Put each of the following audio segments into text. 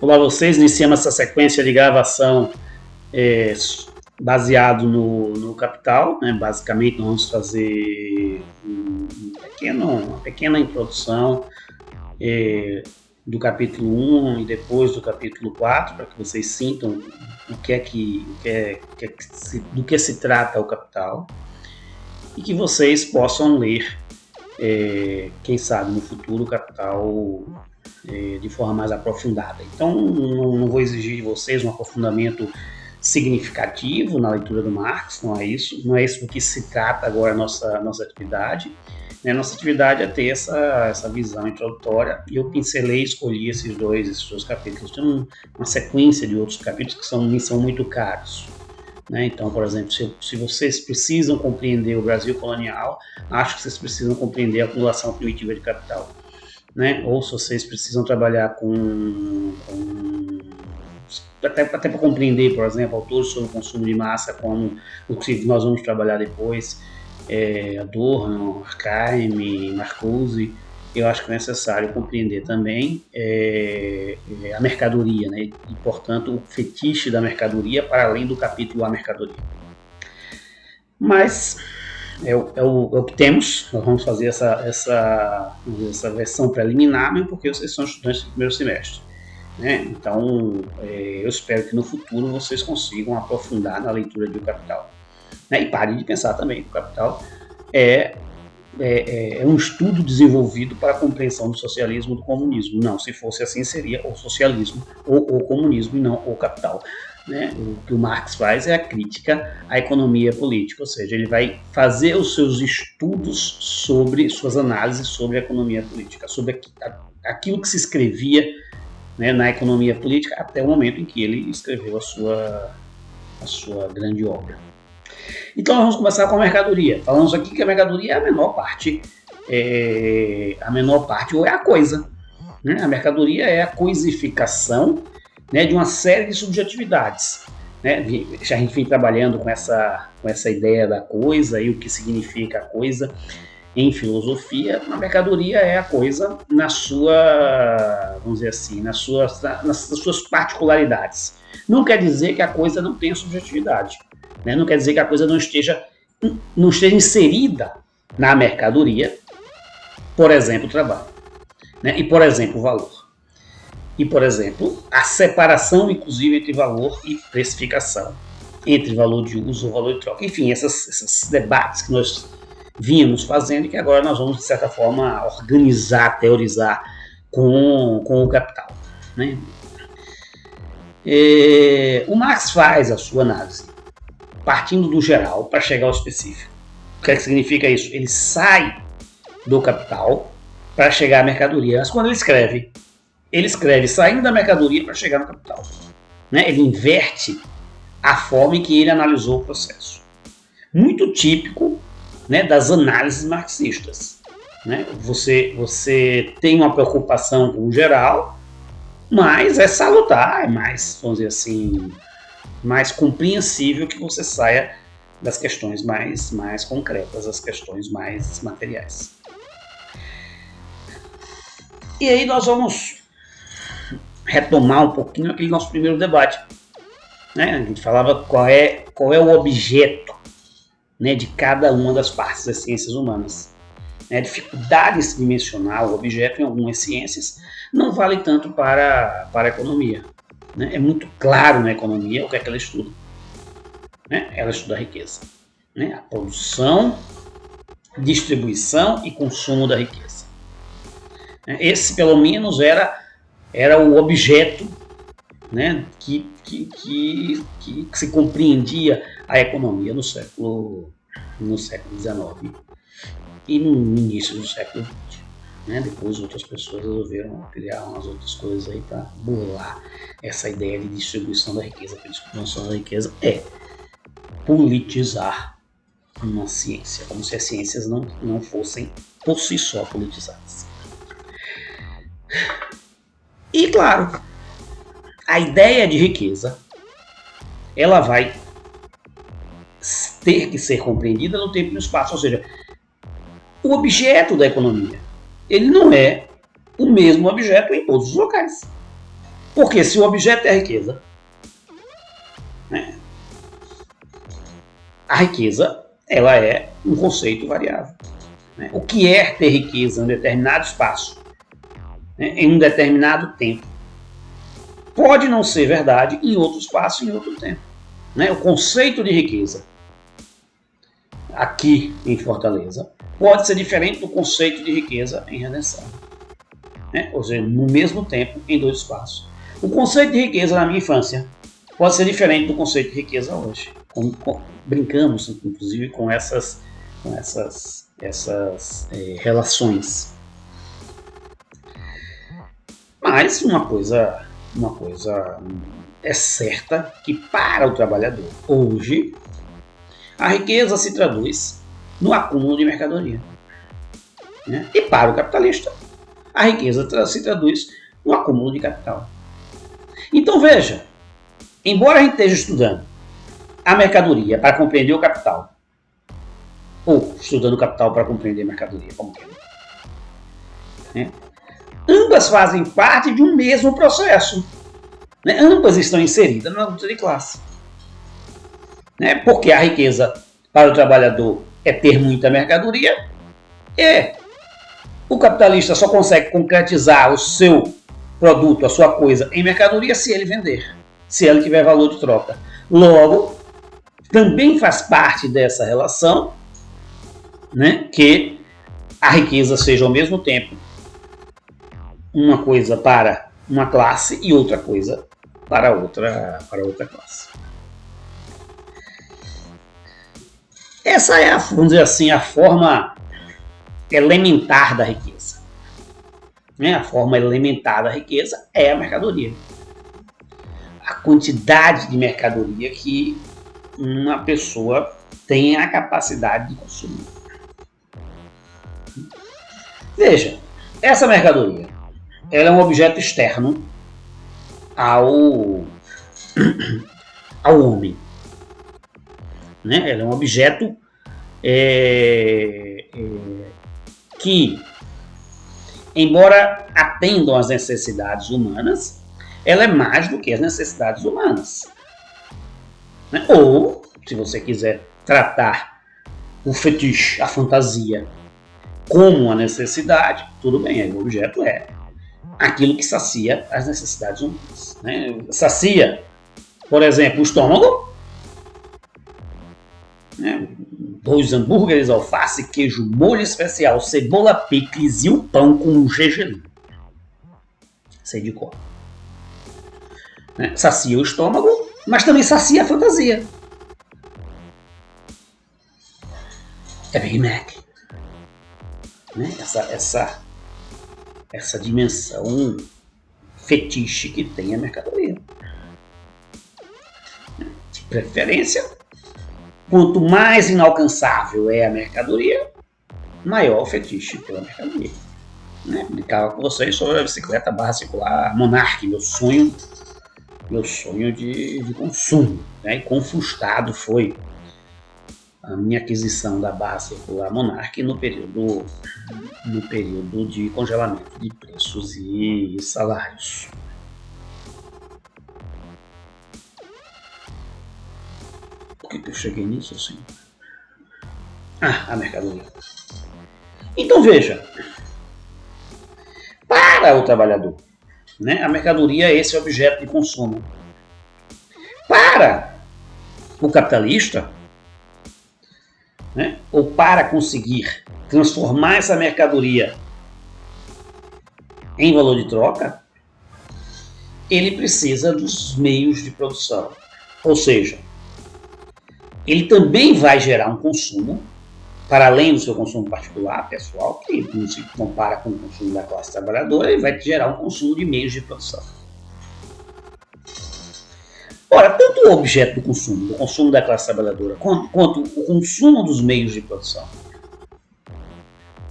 Olá, vocês. Iniciamos essa sequência de gravação baseado no capital. Né? Basicamente, nós vamos fazer uma pequena introdução do capítulo 1 e depois do capítulo 4, para que vocês sintam do que se trata o capital e que vocês possam ler, quem sabe, no futuro, o capital de forma mais aprofundada. Então, não vou exigir de vocês um aprofundamento significativo na leitura do Marx, não é isso do que se trata agora a nossa atividade. Né? Nossa atividade é ter essa visão introdutória, e eu pincelei e escolhi esses dois capítulos. Tem uma sequência de outros capítulos que são muito caros. Né? Então, por exemplo, se vocês precisam compreender o Brasil colonial, acho que vocês precisam compreender a acumulação primitiva de capital. Né? Ou se vocês precisam trabalhar até para compreender, por exemplo, autores sobre o consumo de massa, como o que nós vamos trabalhar depois, Adorno, Durkheim, Marcuse, eu acho que é necessário compreender também a mercadoria, né? E, portanto, o fetiche da mercadoria para além do capítulo A Mercadoria. Mas é o que temos. Nós vamos fazer essa versão preliminar, mesmo porque vocês são estudantes do primeiro semestre. Né? Então, eu espero que no futuro vocês consigam aprofundar na leitura do Capital. Né? E parem de pensar também que o Capital é um estudo desenvolvido para a compreensão do socialismo e do comunismo. Não, se fosse assim, seria o socialismo ou o comunismo e não o Capital. Né? O que o Marx faz é a crítica à economia política, ou seja, ele vai fazer os seus estudos sobre suas análises sobre a economia política, sobre aquilo que se escrevia, né, na economia política até o momento em que ele escreveu a sua grande obra. Então vamos começar com a mercadoria. Falamos aqui que a mercadoria é a menor parte ou é a coisa. Né? A mercadoria é a coisificação, né, de uma série de subjetividades. Né? A gente vem trabalhando com essa ideia da coisa e o que significa a coisa em filosofia. A mercadoria é a coisa na sua, vamos dizer assim, nas suas particularidades. Não quer dizer que a coisa não tenha subjetividade. Né? Não quer dizer que a coisa não esteja inserida na mercadoria, por exemplo, o trabalho. Né? E, por exemplo, o valor. E, por exemplo, a separação, inclusive, entre valor e precificação, entre valor de uso e valor de troca. Enfim, esses debates que nós vínhamos fazendo e que agora nós vamos, de certa forma, organizar, teorizar com o capital. Né? O Marx faz a sua análise partindo do geral para chegar ao específico. O que significa isso? Ele sai do capital para chegar à mercadoria. Mas quando ele escreve saindo da mercadoria para chegar no capital. Né? Ele inverte a forma em que ele analisou o processo. Muito típico, né, das análises marxistas. Né? Você tem uma preocupação com o geral, mas é salutar, é mais, vamos dizer assim, mais compreensível que você saia das questões mais concretas, das questões mais materiais. E aí nós vamos retomar um pouquinho aquele nosso primeiro debate. Né? A gente falava qual é o objeto, né, de cada uma das partes das ciências humanas. A dificuldade de mencionar o objeto em algumas ciências não vale tanto para a economia. Né? É muito claro na economia o que é que ela estuda. Né? Ela estuda a riqueza. Né? A produção, distribuição e consumo da riqueza. Esse, pelo menos, era o objeto, né, que se compreendia a economia no século XIX e no início do século XX. Né? Depois outras pessoas resolveram criar umas outras coisas aí para burlar essa ideia de distribuição da riqueza. A distribuição da riqueza é politizar uma ciência, como se as ciências não fossem por si só politizadas. E, claro, a ideia de riqueza, ela vai ter que ser compreendida no tempo e no espaço, ou seja, o objeto da economia, ele não é o mesmo objeto em todos os locais. Porque se o objeto é a riqueza, né, a riqueza ela é um conceito variável. Né? O que é ter riqueza em um determinado espaço, né, em um determinado tempo, pode não ser verdade em outro espaço, em outro tempo. Né? O conceito de riqueza aqui em Fortaleza pode ser diferente do conceito de riqueza em Redenção. Né? Ou seja, no mesmo tempo, em dois espaços. O conceito de riqueza na minha infância pode ser diferente do conceito de riqueza hoje. Brincamos, inclusive, com essas relações. Mas uma coisa é certa, que para o trabalhador hoje a riqueza se traduz no acúmulo de mercadoria, né? E para o capitalista a riqueza se traduz no acúmulo de capital. Então veja, embora a gente esteja estudando a mercadoria para compreender o capital, ou estudando o capital para compreender a mercadoria, como que é, né? Ambas fazem parte de um mesmo processo. Né? Ambas estão inseridas na luta de classe. Né? Porque a riqueza para o trabalhador é ter muita mercadoria, e o capitalista só consegue concretizar o seu produto, a sua coisa, em mercadoria se ele vender, se ele tiver valor de troca. Logo, também faz parte dessa relação, né, que a riqueza seja ao mesmo tempo uma coisa para uma classe e outra coisa para outra classe. Essa é, vamos dizer assim, a forma elementar da riqueza. Né? A forma elementar da riqueza é a mercadoria. A quantidade de mercadoria que uma pessoa tem a capacidade de consumir. Veja, essa mercadoria ela é um objeto externo ao homem. Né? Ela é um objeto que, embora atendam às necessidades humanas, ela é mais do que as necessidades humanas. Né? Ou, se você quiser tratar o fetiche, a fantasia, como a necessidade, tudo bem, aí o objeto é aquilo que sacia as necessidades humanas. Né? Sacia, por exemplo, o estômago, né? 2 hambúrgueres, alface, queijo, molho especial, cebola, picles e o pão com gergelim. Sei de cor. Né? Sacia o estômago, mas também sacia a fantasia. É Big Mac. Né? Essa dimensão fetiche que tem a mercadoria. De preferência, quanto mais inalcançável é a mercadoria, maior o fetiche pela mercadoria. Né? Brincava com vocês sobre a bicicleta barra circular Monarch, meu sonho de consumo. Né? E quão frustrado foi a minha aquisição da barra circular Monarch no período de congelamento de preços e salários. Por que eu cheguei nisso assim? A mercadoria. Então veja, para o trabalhador, né, a mercadoria é esse objeto de consumo. Para o capitalista, né, ou para conseguir transformar essa mercadoria em valor de troca, ele precisa dos meios de produção. Ou seja, ele também vai gerar um consumo, para além do seu consumo particular, pessoal, que não se compara com o consumo da classe trabalhadora, ele vai gerar um consumo de meios de produção. Ora, tanto o objeto do consumo da classe trabalhadora, quanto o consumo dos meios de produção,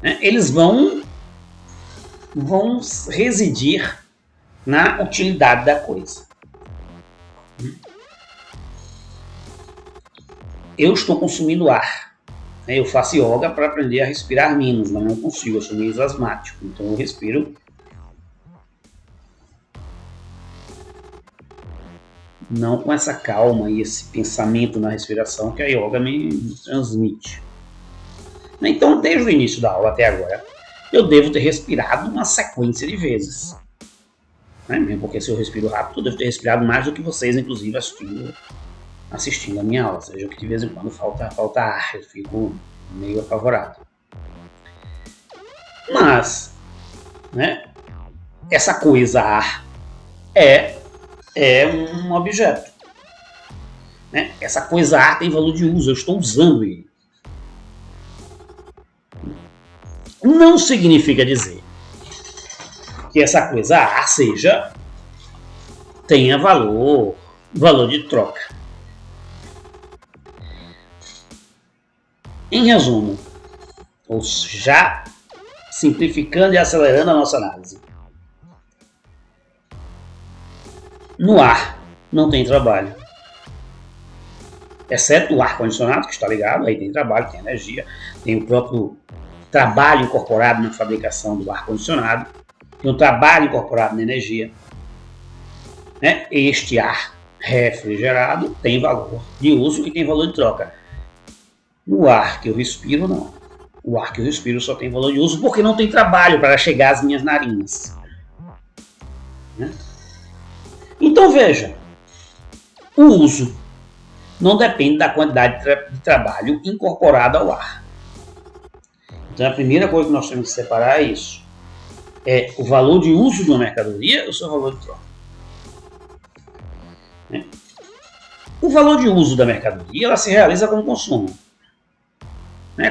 né, eles vão residir na utilidade da coisa. Eu estou consumindo ar. Eu faço yoga para aprender a respirar menos, mas não consigo, eu sou meio asmático, então eu respiro não com essa calma e esse pensamento na respiração que a yoga me transmite. Então, desde o início da aula até agora, eu devo ter respirado uma sequência de vezes. Mesmo porque se eu respiro rápido, eu devo ter respirado mais do que vocês, inclusive, assistindo a minha aula. Ou seja, que de vez em quando falta ar, eu fico meio apavorado. Mas, essa coisa ar é um objeto. Essa coisa ar tem valor de uso, eu estou usando ele. Não significa dizer que essa coisa ar tenha valor de troca. Em resumo, ou já simplificando e acelerando a nossa análise, no ar não tem trabalho. Exceto o ar-condicionado, que está ligado, aí tem trabalho, tem energia, tem o próprio trabalho incorporado na fabricação do ar-condicionado, tem o trabalho incorporado na energia. Este ar refrigerado tem valor de uso e tem valor de troca. No ar que eu respiro, não. O ar que eu respiro só tem valor de uso porque não tem trabalho para chegar às minhas narinas. Então veja, o uso não depende da quantidade de trabalho incorporado ao ar. Então a primeira coisa que nós temos que separar é isso. É o valor de uso de uma mercadoria e o seu valor de troca. O valor de uso da mercadoria ela se realiza com o consumo.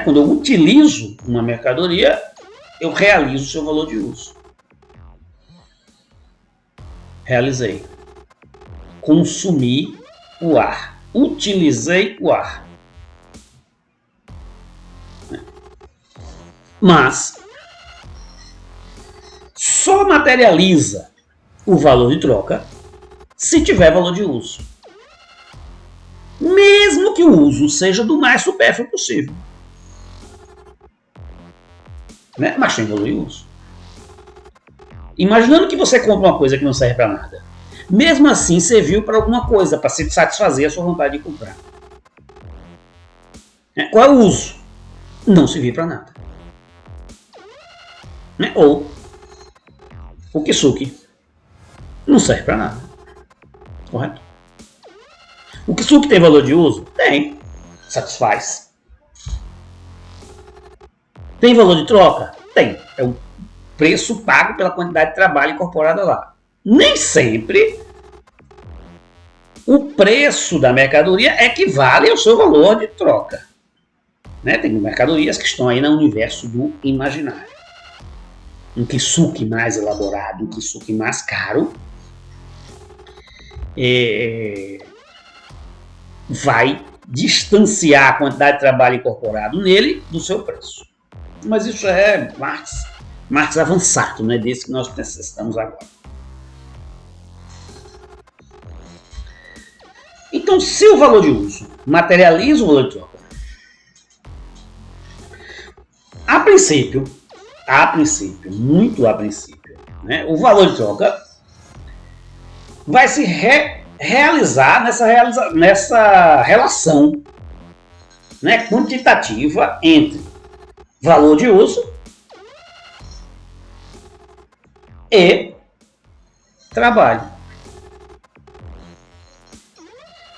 Quando eu utilizo uma mercadoria, eu realizo o seu valor de uso. Realizei. Consumi o ar. Utilizei o ar. Mas só materializa o valor de troca se tiver valor de uso. Mesmo que o uso seja do mais supérfluo possível. Mas tem valor de uso. Imaginando que você compra uma coisa que não serve para nada. Mesmo assim, serviu para alguma coisa, para satisfazer a sua vontade de comprar. Qual é o uso? Não servir para nada. Ou o kisuke não serve para nada. Correto? O kisuke tem valor de uso? Tem. Satisfaz. Tem valor de troca? Tem. É o preço pago pela quantidade de trabalho incorporada lá. Nem sempre o preço da mercadoria equivale ao seu valor de troca. Tem mercadorias que estão aí no universo do imaginário. Um kisuke mais elaborado, um kisuke mais caro, vai distanciar a quantidade de trabalho incorporado nele do seu preço. Mas isso é Marx avançado, não é desse que nós necessitamos agora. Então, se o valor de uso materializa o valor de troca, a princípio, muito a princípio, o valor de troca vai se realizar nessa relação quantitativa entre valor de uso e trabalho.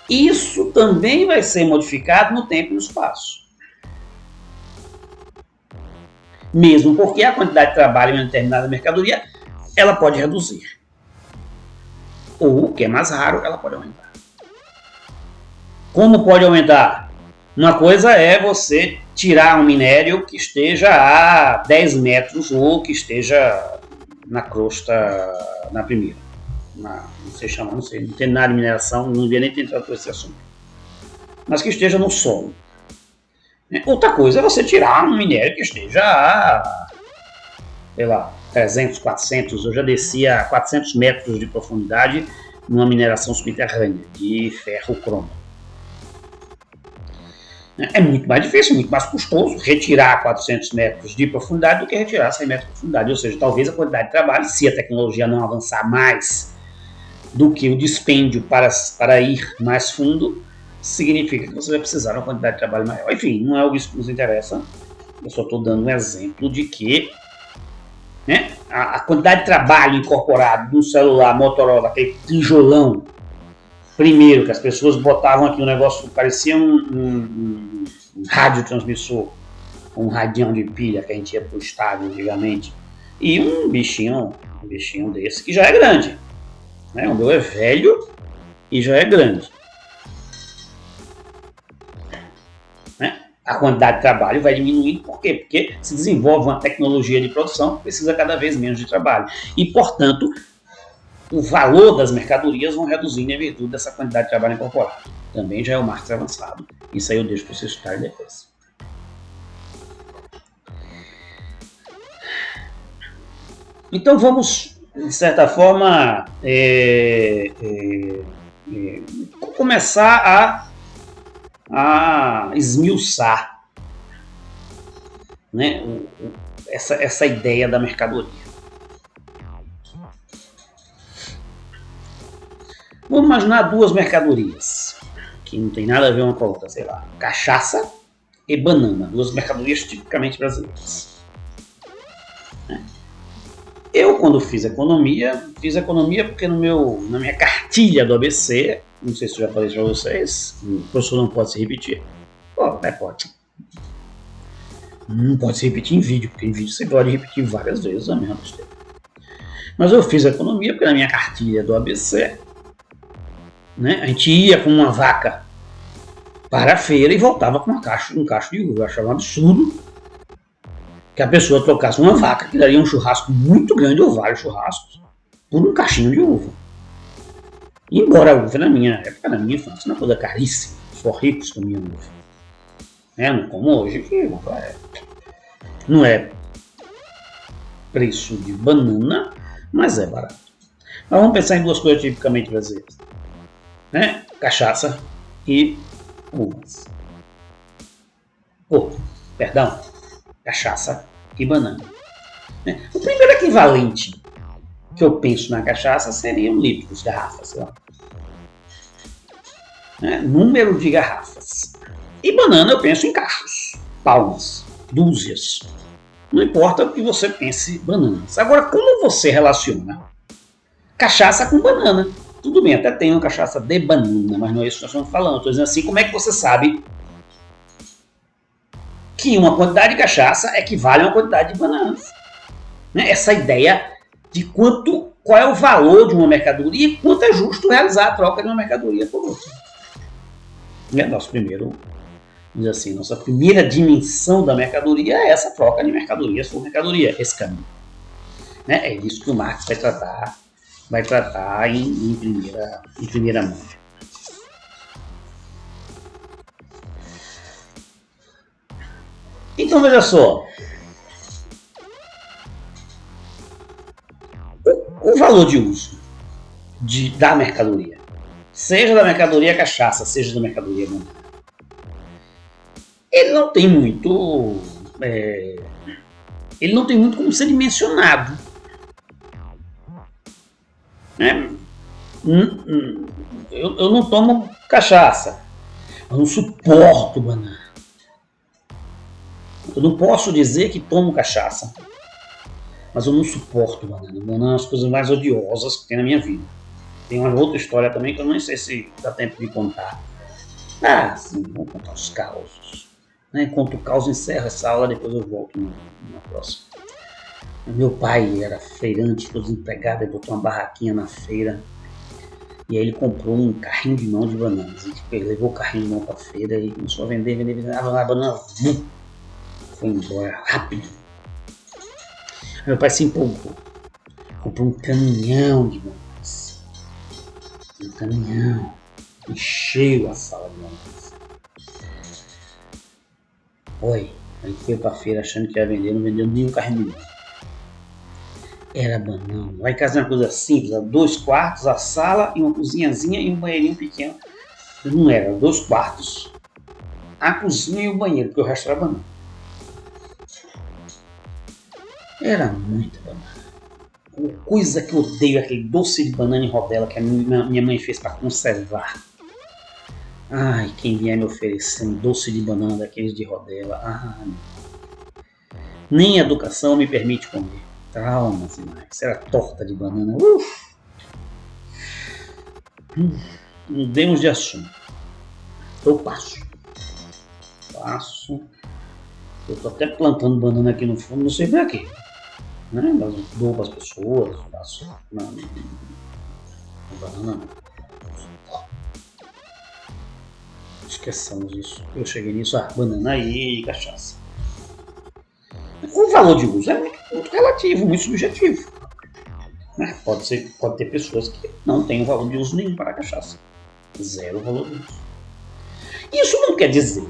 Isso também vai ser modificado no tempo e no espaço. Mesmo porque a quantidade de trabalho em uma determinada mercadoria, ela pode reduzir. Ou, o que é mais raro, ela pode aumentar. Como pode aumentar? Uma coisa é você tirar um minério que esteja a 10 metros ou que esteja na crosta, na primeira. Não tem nada de mineração, não devia nem ter entrado por esse assunto. Mas que esteja no solo. Outra coisa é você tirar um minério que esteja a, 300, 400, eu já desci a 400 metros de profundidade numa mineração subterrânea de ferro cromo. É muito mais difícil, muito mais custoso retirar 400 metros de profundidade do que retirar 100 metros de profundidade. Ou seja, talvez a quantidade de trabalho, se a tecnologia não avançar mais do que o dispêndio para ir mais fundo, significa que você vai precisar de uma quantidade de trabalho maior. Enfim, não é isso que nos interessa. Eu só estou dando um exemplo de que, né, a quantidade de trabalho incorporado no celular Motorola, aquele tijolão, primeiro, que as pessoas botavam aqui um negócio, parecia um radiotransmissor, um radião de pilha que a gente ia pro estádio antigamente, e um bichinho desse que já é grande. Né? O meu é velho e já é grande. Né? A quantidade de trabalho vai diminuindo, por quê? Porque se desenvolve uma tecnologia de produção que precisa cada vez menos de trabalho. E, portanto, o valor das mercadorias vão reduzindo em virtude dessa quantidade de trabalho incorporado. Também já é o Marx avançado. Isso aí eu deixo para vocês estudarem depois. Então vamos, de certa forma, começar a esmiuçar, né, essa ideia da mercadoria. Vamos imaginar duas mercadorias, que não tem nada a ver uma com a outra, sei lá, cachaça e banana, duas mercadorias tipicamente brasileiras. Eu, quando fiz economia porque na minha cartilha do ABC, não sei se eu já falei para vocês, o professor não pode se repetir. Pode. Não pode se repetir em vídeo, porque em vídeo você pode repetir várias vezes a mesma besteira. Mas eu fiz economia porque na minha cartilha do ABC, né, a gente ia com uma vaca para a feira e voltava com um cacho de uva. Eu achava um absurdo que a pessoa trocasse uma vaca, que daria um churrasco muito grande, ou vários churrascos, por um cachinho de uva. E embora a uva, na minha época, na minha infância, uma coisa caríssima, só ricos comiam uva. Não como hoje, que uva não é preço de banana, mas é barato. Mas vamos pensar em duas coisas tipicamente brasileiras. Né? Cachaça e uvas. Cachaça e banana. O primeiro equivalente que eu penso na cachaça seriam litros, garrafas, sei lá. Número de garrafas. E banana eu penso em cachos, palmas, dúzias. Não importa o que você pense bananas. Agora, como você relaciona cachaça com banana? Tudo bem, até tem uma cachaça de banana, mas não é isso que nós estamos falando. Estou dizendo assim, como é que você sabe que uma quantidade de cachaça equivale a uma quantidade de bananas? Essa ideia de qual é o valor de uma mercadoria e quanto é justo realizar a troca de uma mercadoria por outra. Nossa primeira dimensão da mercadoria é essa troca de mercadorias por mercadoria, esse caminho. É isso que o Marx vai tratar em primeira mão. Então veja só, o valor de uso da mercadoria, seja da mercadoria cachaça, seja da mercadoria banana, ele não tem muito como ser dimensionado. Eu não tomo cachaça, eu não suporto banana. Eu não posso dizer que tomo cachaça, mas eu não suporto banana. Banana é uma das coisas mais odiosas que tem na minha vida. Tem uma outra história também que eu não sei se dá tempo de contar. Sim, vou contar os causos. Conto o caos, encerro essa aula, depois eu volto na próxima. Meu pai era feirante, todo desempregado, ele botou uma barraquinha na feira. E aí ele comprou um carrinho de mão de bananas. Ele levou o carrinho de mão para a feira e começou a vender. A banana foi embora rápido. Meu pai se empolgou. Comprou um caminhão de bananas. Um caminhão. Encheu a sala de bananas. Ele foi pra feira achando que ia vender, não vendeu nenhum carrinho de mão. Era banana. Lá em casa era uma coisa simples, 2 quartos, a sala e uma cozinhazinha e um banheirinho pequeno. Não era, 2 quartos, a cozinha e o banheiro, porque o resto era banana. Era muita banana. Coisa que eu odeio, aquele doce de banana em rodela que a minha mãe fez para conservar. Ai, quem vier me oferecer um doce de banana daqueles de rodela, nem a educação me permite comer. Traumas demais. Isso era torta de banana. Mudemos de assunto. Eu passo. Eu tô até plantando banana aqui no fundo, não sei pra quê. Né? Mas eu dou para as pessoas, faço. Banana não. Esqueçamos isso. Eu cheguei nisso, banana e cachaça. O valor de uso é muito relativo, muito subjetivo. Né? Pode ter pessoas que não têm valor de uso nenhum para a cachaça. Zero valor de uso. Isso não quer dizer,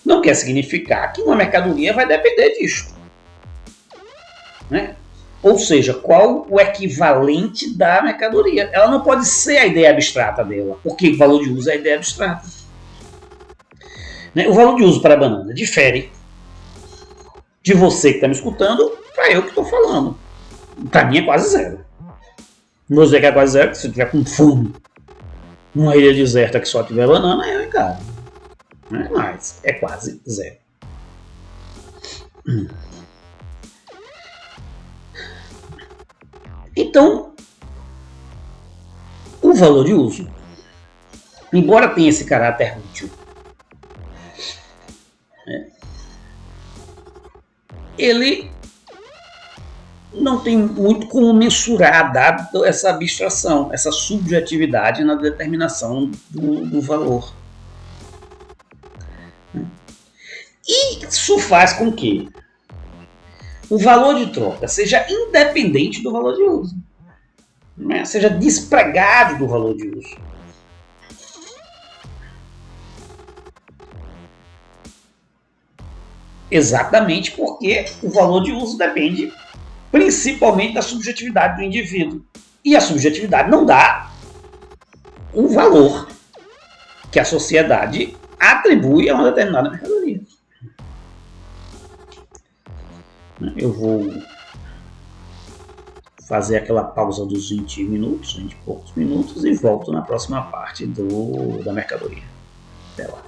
não quer significar que uma mercadoria vai depender disso. Né? Ou seja, qual o equivalente da mercadoria? Ela não pode ser a ideia abstrata dela, porque o valor de uso é a ideia abstrata. Né? O valor de uso para a banana difere de você que está me escutando para eu que estou falando. Para mim é quase zero. Não vou dizer que é quase zero, porque se eu tiver com fome numa ilha deserta que só tiver banana, eu encaro. Mas é quase zero. Então, o valor de uso, embora tenha esse caráter útil, ele não tem muito como mensurar, dado essa abstração, essa subjetividade na determinação do valor. E isso faz com que o valor de troca seja independente do valor de uso, né? Seja despregado do valor de uso. Exatamente porque o valor de uso depende principalmente da subjetividade do indivíduo. E a subjetividade não dá um valor que a sociedade atribui a uma determinada mercadoria. Eu vou fazer aquela pausa dos 20 minutos, 20 e poucos minutos, e volto na próxima parte da mercadoria. Até lá.